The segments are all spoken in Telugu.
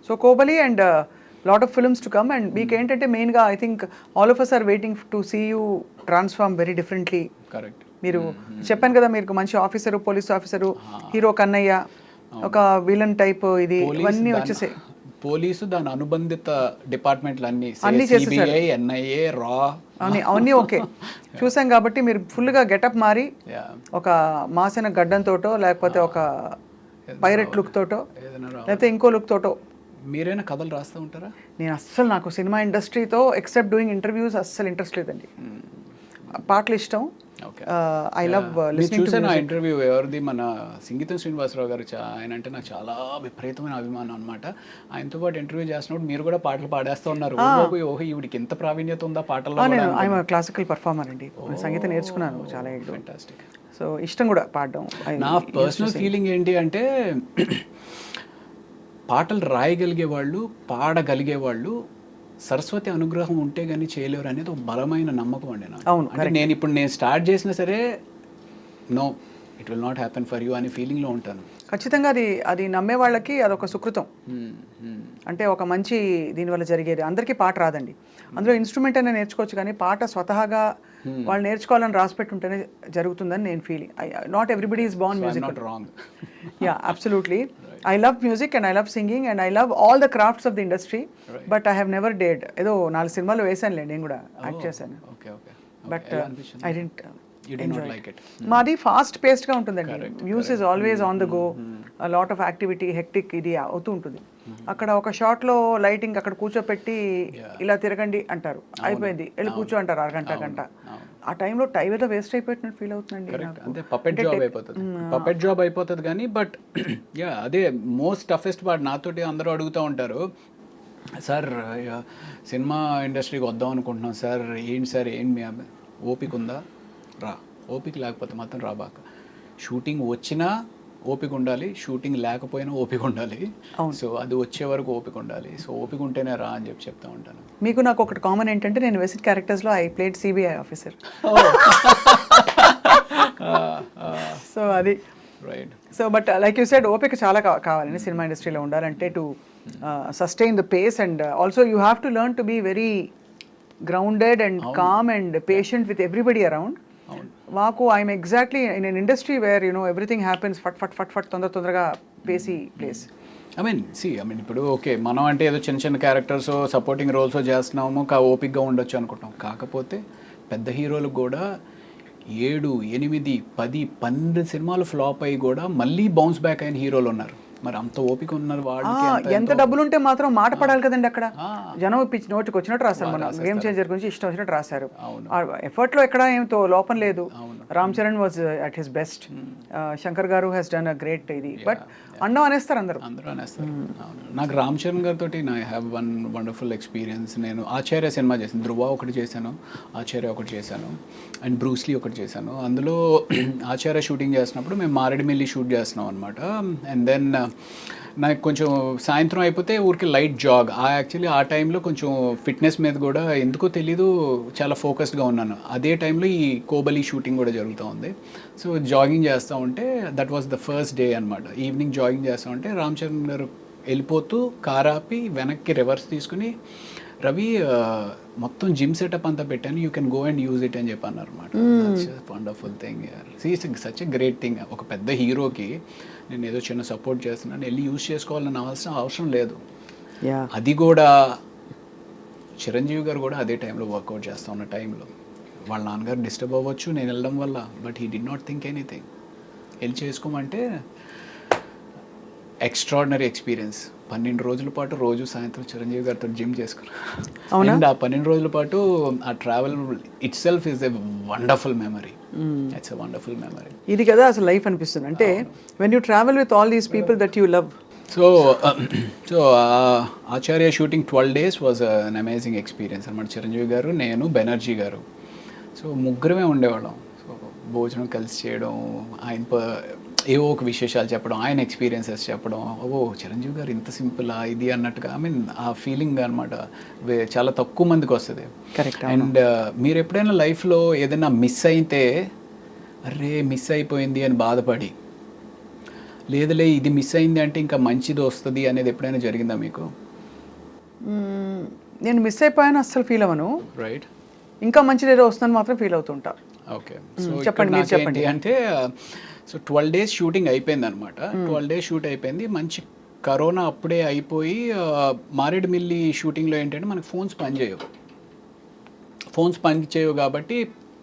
So Kobali and lot of films to come. అండ్ మీకు ఏంటంటే మెయిన్గా I think all of us are waiting to see you transform very differently. Correct. మీరు చెప్పాను కదా, మీరు మంచి officer, police officer, hero Kannayya, ఒక విలన్ టైప్, ఇది ఇవన్నీ వచ్చేసాయి. పోలీసు దాని అనుబంధిత డిపార్ట్మెంట్లు అన్ని చేసేసారు. CBI, NIA, రా అవన్నీ ఓకే చూసాం కాబట్టి మీరు ఫుల్గా గెటప్ మారి ఒక మాసిన గడ్డంతోటో లేకపోతే ఒక పైరెట్ లుక్ తోటో లేకపోతే ఇంకో లుక్ తోటో. మీరైనా కథలు రాస్తూ ఉంటారా? నేను అస్సలు, నాకు సినిమా ఇండస్ట్రీతో ఎక్సెప్ట్ డూయింగ్ ఇంటర్వ్యూస్ అస్సలు ఇంట్రెస్ట్ లేదండి. పాటలు ఇష్టం. I love listening to music. Interview ఎవరిది, మన సింగీతం శ్రీనివాసరావు గారు, ఆయన అంటే నాకు చాలా విపరీతమైన అభిమానం అనమాట. ఆయనతో పాటు ఇంటర్వ్యూ చేసినప్పుడు మీరు కూడా పాటలు పాడేస్తూ ఉన్నారు. ఓహో ఈవిడికి ఎంత ప్రావీణ్యత ఉందా పాటల్లో. ఐఎమ్ క్లాసికల్ పర్ఫార్మర్ అండి, సంగీతం నేర్చుకున్నాను చాలా. ఫెంటాస్టిక్. సో ఇష్టం కూడా పాడడం. నా పర్సనల్ ఫీలింగ్ ఏంటి అంటే పాటలు రాయగలిగే వాళ్ళు, పాడగలిగే వాళ్ళు సరస్వతి అనుగ్రహం ఉంటే కానీ చేయలేరు అనేది ఒక బలమైన నమ్మకం అండి నాకు. అంటే నేను స్టార్ట్ చేసినా సరే no it will not happen for you అనే ఫీలింగ్లో ఉంటాను. ఖచ్చితంగా అది నమ్మే వాళ్ళకి అదొక సుకృతం. అంటే ఒక మంచి దీనివల్ల జరిగేది. అందరికీ పాట రాదండి, అందులో ఇన్స్ట్రుమెంట్ అయినా నేర్చుకోవచ్చు, కానీ పాట స్వతహాగా వాళ్ళు నేర్చుకోవాలని రాసిపెట్టుంటేనే జరుగుతుందని నేను feeling. Not everybody is Born music. Yeah, absolutely. I love music and I love singing and I love all the crafts of the industry, but I have never dared. ఏదో 4 సినిమాలు వేసానులే నేను కూడా, యాక్ట్ చేశాను. But I didn't enjoy it. మాది ఫాస్ట్ పేస్డ్గా ఉంటుందండి. News is always on the go, lot of activity, hectic ఇది అవుతూ ఉంటుంది. అక్కడ ఒక షాట్లో లైటింగ్ అక్కడ కూర్చోపెట్టి ఇలా తిరగండి అంటారు, అయిపోయింది, వెళ్ళి కూర్చో అంటారు గంట. ఆ టైంలో టైం ఏదో వేస్ట్ అయిపోయినట్టు ఫీల్ అవుతుందండి. అంటే పపెట్ జాబ్ అయిపోతుంది కానీ బట్ యా అదే మోస్ట్ టఫెస్ట్ పార్ట్. నాతోటి అందరూ అడుగుతూ ఉంటారు, సార్ సినిమా ఇండస్ట్రీకి వద్దాం అనుకుంటున్నాం సార్, ఏంటి సార్ మీ ఓపిక ఉందా? రా. ఓపిక లేకపోతే మాత్రం రాబాక. షూటింగ్ వచ్చినా ఓపిక ఉండాలి, షూటింగ్ లేకపోయినా ఓపిక ఉండాలి. సో అది వచ్చే వరకు ఓపిక ఉండాలి. సో ఓపిక ఉంటేనే రా అని చెప్తా ఉంటాను. మీకు నాకు ఒకటి కామన్ ఏంటంటే, నేను వెసిట్ క్యారెక్టర్స్లో I played CBI officer. So అది right. So but like you said, ఓపిక చాలా కావాలండి సినిమా ఇండస్ట్రీలో ఉండాలంటే, to sustain the pace. And also you have to learn to be very grounded and calm and patient with everybody around. మాకు I'm exactly in an industry where everything happens fast తొందరగా పేసీ ప్లేస్. ఐ మీన్ ఇప్పుడు ఓకే మనం అంటే ఏదో చిన్న క్యారెక్టర్స్ సపోర్టింగ్ రోల్స్ చేస్తున్నాము, ఓపిక్గా ఉండొచ్చు అనుకుంటాం. కాకపోతే పెద్ద హీరోలకు కూడా 7, 8, 10, 12 సినిమాలు ఫ్లాప్ అయ్యి కూడా మళ్ళీ బౌన్స్ బ్యాక్ అయిన హీరోలు ఉన్నారు. మరి అంత ఓపిక ఉన్నారు వాళ్ళకి. ఎంత డబ్బులు ఉంటే మాత్రం మాట పడాలి కదండి. అక్కడ జనం పిచ్చి నోటికి వచ్చినట్టు రాస్తారు. మన గేమ్ చేంజర్ గురించి ఇష్టం వచ్చినట్టు రాశారు. ఎఫర్ట్లో ఎక్కడ ఏమితో లోపం లేదు. Ram Charan was at his best. Shankar గారు హ్యాస్ డన్ అ గ్రేట్ ఇది. బట్ అండం అనేస్తారు అందరూ అనేస్తారు. నాకు రామ్ చరణ్ గారితో I have one wonderful experience. నేను ఆచార్య సినిమా చేశాను, ధృవ ఒకటి చేశాను, ఆచార్య ఒకటి చేశాను, అండ్ బ్రూస్లీ ఒకటి చేశాను. అందులో ఆచార్య షూటింగ్ చేసినప్పుడు మేము మారేడుమిల్లి షూట్ చేస్తున్నాం అనమాట. అండ్ దెన్ నాకు కొంచెం సాయంత్రం అయిపోతే ఊరికి లైట్ జాగ్. యాక్చువల్లీ ఆ టైంలో కొంచెం ఫిట్నెస్ మీద కూడా ఎందుకో తెలీదు చాలా ఫోకస్డ్గా ఉన్నాను. అదే టైంలో ఈ కోబలి షూటింగ్ కూడా జరుగుతూ ఉంది. సో జాగింగ్ చేస్తూ ఉంటే that was the first day అనమాట. ఈవినింగ్ జాగింగ్ చేస్తూ ఉంటే రామ్ చరణ్ గారు వెళ్ళిపోతూ కార్ ఆపి వెనక్కి రివర్స్ తీసుకుని, రవి మొత్తం జిమ్ సెటప్ అంతా పెట్టాను, you can go and use it అని చెప్పి అన్నారు అనమాట. Wonderful thing, such a great thing. ఒక పెద్ద హీరోకి నేను ఏదో చిన్న సపోర్ట్ చేస్తున్నాను, వెళ్ళి యూజ్ చేసుకోవాలని అవసరం లేదు. అది కూడా చిరంజీవి గారు కూడా అదే టైంలో వర్కౌట్ చేస్తూ ఉన్న టైంలో వాళ్ళ నాన్నగారు డిస్టర్బ్ అవ్వచ్చు నేను వెళ్ళడం వల్ల, but he did not think anything. వెళ్ళి చేసుకోమంటే ఎక్స్ట్రాడినరీ ఎక్స్పీరియన్స్. 12 రోజుల పాటు రోజు సాయంత్రం చిరంజీవి గారితో జిమ్ చేసుకున్నాను. అండ్ ఆ 12 రోజుల పాటు ఆ travel it self is a wonderful memory. It's a wonderful memory. ఇది కదా అసలు లైఫ్ అనిపిస్తుంది. అంటే when you travel with all these people that you love. So Acharya shooting 12 days was an amazing experience అనమాట. చిరంజీవి గారు, నేను, బెనర్జీ గారు, సో ముగ్గురమే ఉండేవాళ్ళం. సో భోజనం కలిసి చేయడం, ఆయన ఏవో ఒక విశేషాలు చెప్పడం, ఆయన ఎక్స్పీరియన్సెస్ చెప్పడం, చిరంజీవి గారు ఇంత సింపులా ఇది అన్నట్టుగా. ఐ మీన్ ఆ ఫీలింగ్ అనమాట చాలా తక్కువ మందికి వస్తుంది. కరెక్ట్. అండ్ మీరు ఎప్పుడైనా లైఫ్లో ఏదైనా మిస్ అయితే, అరే మిస్ అయిపోయింది అని బాధపడి లేదులే ఇది మిస్ అయింది అంటే ఇంకా మంచిది వస్తుంది అనేది ఎప్పుడైనా జరిగిందా మీకు? నేను మిస్ అయిపోయాను అస్సలు ఫీల్ అవ్వను, రైట్. ఇంకా మంచిది ఏదో వస్తుందని మాత్రం ఫీల్ అవుతుంటా. ఓకే, చెప్పండి, మీరు చెప్పండి. అంటే సో 12 days షూటింగ్ అయిపోయింది అనమాట. 12 days షూట్ అయిపోయింది, మంచి కరోనా అప్పుడే అయిపోయి మారేడుమిల్లి షూటింగ్లో ఏంటంటే మనకు ఫోన్స్ పనిచేయవు కాబట్టి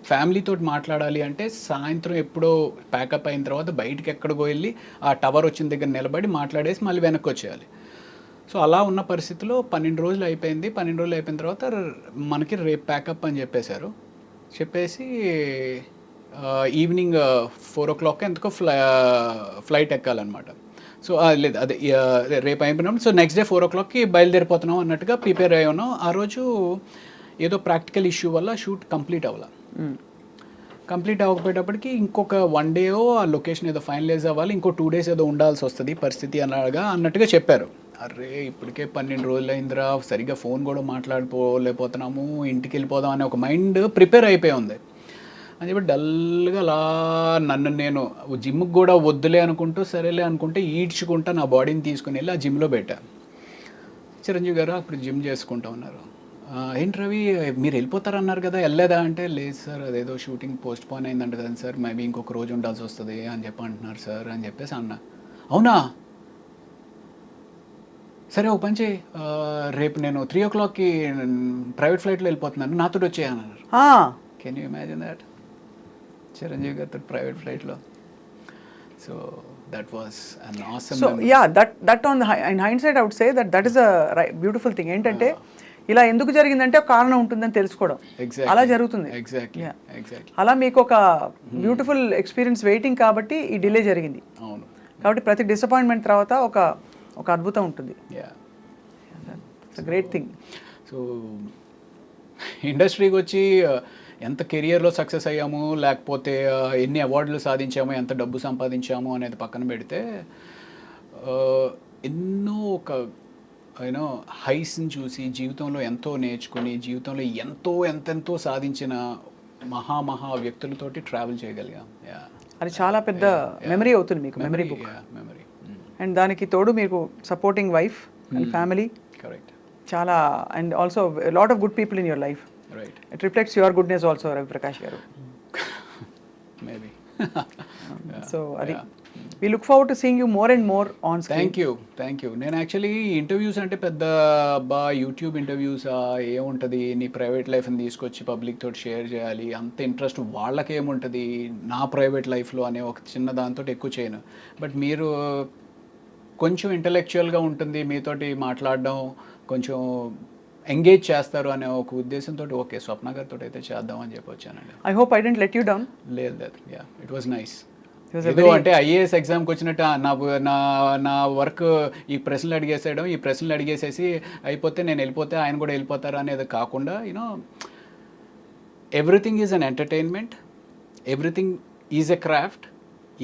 ఫ్యామిలీతో మాట్లాడాలి అంటే సాయంత్రం ఎప్పుడో ప్యాకప్ అయిన తర్వాత బయటికి ఎక్కడికో వెళ్ళి ఆ టవర్ వచ్చిన దగ్గర నిలబడి మాట్లాడేసి మళ్ళీ వెనక్కి వచ్చేయాలి. సో అలా ఉన్న పరిస్థితిలో 12 రోజులు అయిపోయింది. 12 రోజులు అయిపోయిన తర్వాత మనకి రేపు ప్యాకప్ అని చెప్పేసి ఈవినింగ్ 4 o'clock ఎందుకో ఫ్లైట్ ఎక్కాలన్నమాట. సో లేదు అదే రేపు అయిపోయినప్పుడు సో నెక్స్ట్ డే 4 o'clockకి బయలుదేరిపోతున్నాం అన్నట్టుగా ప్రిపేర్ అయ్యి ఉన్నాం. ఆ రోజు ఏదో ప్రాక్టికల్ ఇష్యూ వల్ల షూట్ కంప్లీట్ అవ్వకపోయేటప్పటికి ఇంకొక 1 day ఆ లొకేషన్ ఏదో ఫైనలైజ్ అవ్వాలి, ఇంకో 2 days ఏదో ఉండాల్సి వస్తుంది పరిస్థితి అన్నట్టుగా చెప్పారు. అరే ఇప్పటికే 12 రోజులు అయిందిరా, సరిగ్గా ఫోన్ కూడా మాట్లాడుకోలేకపోతున్నాము, ఇంటికి వెళ్ళిపోదాం అనే ఒక మైండ్ ప్రిపేర్ అయిపోయి ఉంది అని చెప్పి డల్గా అలా నన్ను నేను జిమ్కి కూడా వద్దులే అనుకుంటూ సరేలే అనుకుంటే ఈడ్చుకుంటా నా బాడీని తీసుకుని వెళ్ళి ఆ జిమ్లో పెట్టా. చిరంజీవి గారు అప్పుడు జిమ్ చేసుకుంటా ఉన్నారు. ఏంటి రవి మీరు వెళ్ళిపోతారన్నారు కదా, వెళ్ళలేదా అంటే లేదు సార్ అదేదో షూటింగ్ పోస్ట్ పోన్ అయిందంట కదా సార్, మేబీ ఇంకొక రోజు ఉండాల్సి వస్తుంది అని చెప్పి అంటున్నారు సార్ అని చెప్పేసి అన్నా. అవునా సరే ఓ పని చేయి, రేపు నేను 3 o'clockకి ప్రైవేట్ ఫ్లైట్లో వెళ్ళిపోతున్నాను, నాతో వచ్చేయన్నారు. Can you imagine that? Chiranjeevi గారితో ప్రైవేట్ ఫ్లైట్లో. So that was an awesome. So yeah that on in hindsight I would say that is a beautiful thing. ఏంటంటే ఇలా ఎందుకు జరిగిందంటే ఒక కారణం ఉంటుందని తెలుసుకోవడం, అలా జరుగుతుంది. అలా మీకు ఒక బ్యూటిఫుల్ ఎక్స్పీరియన్స్ వెయిటింగ్ కాబట్టి ఈ డిలే జరిగింది. అవును, కాబట్టి ప్రతి డిసప్పాయింట్మెంట్ తర్వాత ఒక అద్భుతం ఉంటుంది. Great thing. సో ఇండస్ట్రీకి వచ్చి ఎంత కెరియర్లో సక్సెస్ అయ్యాము, లేకపోతే ఎన్ని అవార్డులు సాధించాము, ఎంత డబ్బు సంపాదించాము అనేది పక్కన పెడితే ఎన్నో ఒక యూనో హైస్ని చూసి జీవితంలో ఎంతో నేర్చుకుని జీవితంలో ఎంతెంతో సాధించిన మహా వ్యక్తులతోటి ట్రావెల్ చేయగలిగాం. అది చాలా పెద్ద మెమరీ అవుతుంది మీకు, మెమరీ బుక్. అండ్ దానికి తోడు మీకు supporting wife and family, correct, చాలా. And also lot of good people in your life. Right, it reflects your goodness also Ravi Prakash garu. Maybe. So అది we look forward to seeing you more and more on screen. Thank you. నేను యాక్చువల్లీ ఇంటర్వ్యూస్ అంటే పెద్ద యూట్యూబ్ ఇంటర్వ్యూస్ ఏముంటుంది, నీ ప్రైవేట్ లైఫ్ని తీసుకొచ్చి పబ్లిక్ తోటి షేర్ చేయాలి అంత ఇంట్రెస్ట్ వాళ్ళకేముంటుంది నా ప్రైవేట్ లైఫ్లో అనే ఒక చిన్న దాంతో ఎక్కువ చేయను. బట్ మీరు కొంచెం ఇంటలెక్చువల్గా ఉంటుంది, మీతోటి మాట్లాడడం కొంచెం ఎంగేజ్ చేస్తారు అనే ఒక ఉద్దేశంతో ఓకే స్వప్న గారితో అయితే చేద్దాం అని చెప్పి వచ్చానండి. I hope I didn't let you down. లేదు, ఇట్ వాజ్ నైస్. ఏదో అంటే ఐఏఎస్ ఎగ్జామ్కి వచ్చినట్టు నా వర్క్ ఈ ప్రశ్నలు అడిగేసేసి అయిపోతే నేను వెళ్ళిపోతే ఆయన కూడా వెళ్ళిపోతారు అనేది కాకుండా you know everything is an entertainment, everything is a craft,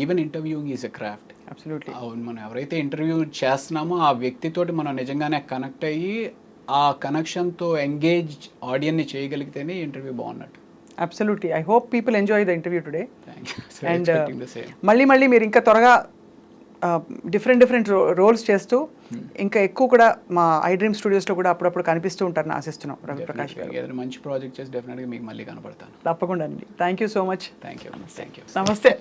even interviewing is a craft. Absolutely. అవును, మనం ఎవరైతే ఇంటర్వ్యూ చేస్తున్నామో ఆ వ్యక్తితోటి మనం నిజంగానే కనెక్ట్ అయ్యి ఆ కనెక్షన్తో ఎంగేజ్ ఆడియన్ని చేయగలిగితేనే ఇంటర్వ్యూ బాగున్నట్టు. Absolutely. I hope people enjoy the interview today. Thank you. So and the same. మళ్ళీ మీరు ఇంకా త్వరగా డిఫరెంట్ రోల్స్ చేస్తూ ఇంకా ఎక్కువ కూడా మా ఐ డ్రీమ్ స్టూడియోస్లో కూడా అప్పుడప్పుడు కనిపిస్తూ ఉంటారని ఆశిస్తున్నాం రవి ప్రకాష్ గారు. ఏదైనా మంచి ప్రాజెక్ట్ చేసి డెఫినెట్గా మీకు మళ్ళీ కనపడతాను. తప్పకుండా అండి. Thank you so much. Thank you. నమస్తే.